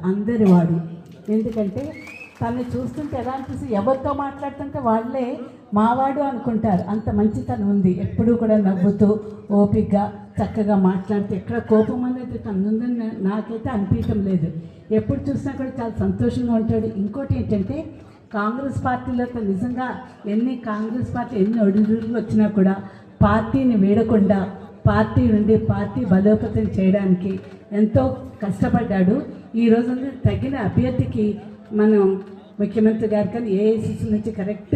అందరి వాడు. ఎందుకంటే తను చూస్తుంటే ఎలా అనిపిస్తుంది, ఎవరితో మాట్లాడుతుంటే వాళ్ళే మావాడు అనుకుంటారు. అంత మంచితనం ఉంది. ఎప్పుడూ కూడా నవ్వుతూ ఓపికగా చక్కగా మాట్లాడుతూ ఎక్కడ కోపం అనేది తనుందని నాకైతే అనిపించడం లేదు. ఎప్పుడు చూసినా కూడా చాలా సంతోషంగా ఉంటాడు. ఇంకోటి ఏంటంటే కాంగ్రెస్ పార్టీలో నిజంగా కాంగ్రెస్ పార్టీ ఎన్ని ఒడిదుడుకులు వచ్చినా కూడా పార్టీని వీడకుండా పార్టీ నుండి పార్టీ బలోపేతం చేయడానికి ఎంతో కష్టపడ్డాడు. ఈ రోజు తగిన అభ్యర్థికి మనం ముఖ్యమంత్రి గారు కానీ ఏఐసిసి నుంచి కరెక్ట్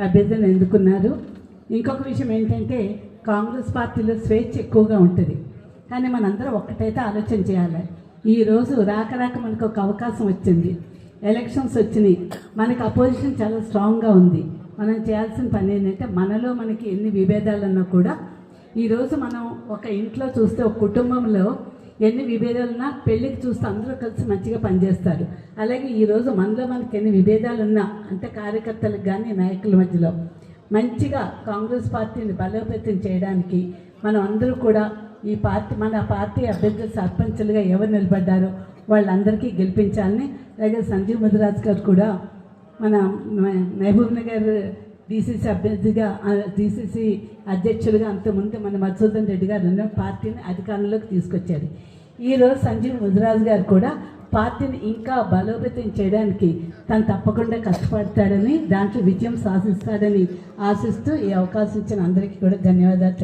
అభ్యర్థిని ఎన్నుకున్నారు. ఇంకొక విషయం ఏంటంటే కాంగ్రెస్ పార్టీలో స్వేచ్ఛ ఎక్కువగా ఉంటుంది. కానీ మనందరం ఒక్కటైతే ఆలోచన చేయాలి. ఈరోజు రాక మనకు ఒక అవకాశం వచ్చింది, ఎలక్షన్స్ వచ్చినాయి, మనకి అపోజిషన్ చాలా స్ట్రాంగ్గా ఉంది. మనం చేయాల్సిన పని ఏంటంటే మనలో మనకి ఎన్ని విభేదాలున్నా కూడా ఈరోజు మనం ఒక ఇంట్లో చూస్తే ఒక కుటుంబంలో ఎన్ని విభేదాలున్నా పెళ్ళికి చూస్తే అందరూ కలిసి మంచిగా పనిచేస్తారు. అలాగే ఈరోజు మనలో మనకి ఎన్ని విభేదాలున్నా అంటే కార్యకర్తలకు కానీ నాయకుల మధ్యలో మంచిగా కాంగ్రెస్ పార్టీని బలోపేతం చేయడానికి మనం అందరూ కూడా మన పార్టీ అభ్యర్థుల సర్పంచులుగా ఎవరు నిలబడ్డారో వాళ్ళందరికీ గెలిపించాలని, అలాగే సంజీవ్ ముదిరాజ్ గారు కూడా మన మహబూబ్ నగర్ డీసీసీ అభ్యర్థిగా డీసీసీ అధ్యక్షులుగా అంతకుముందు మన మధుసూదన్ రెడ్డి గారు ఉన్న పార్టీని అధికారంలోకి తీసుకొచ్చారు. ఈరోజు సంజీవ్ ముదిరాజ్ గారు కూడా పార్టీని ఇంకా బలోపేతం చేయడానికి తను తప్పకుండా కష్టపడతాడని, దాంట్లో విజయం సాధిస్తాడని ఆశిస్తూ ఈ అవకాశం ఇచ్చిన అందరికీ కూడా ధన్యవాదాలు.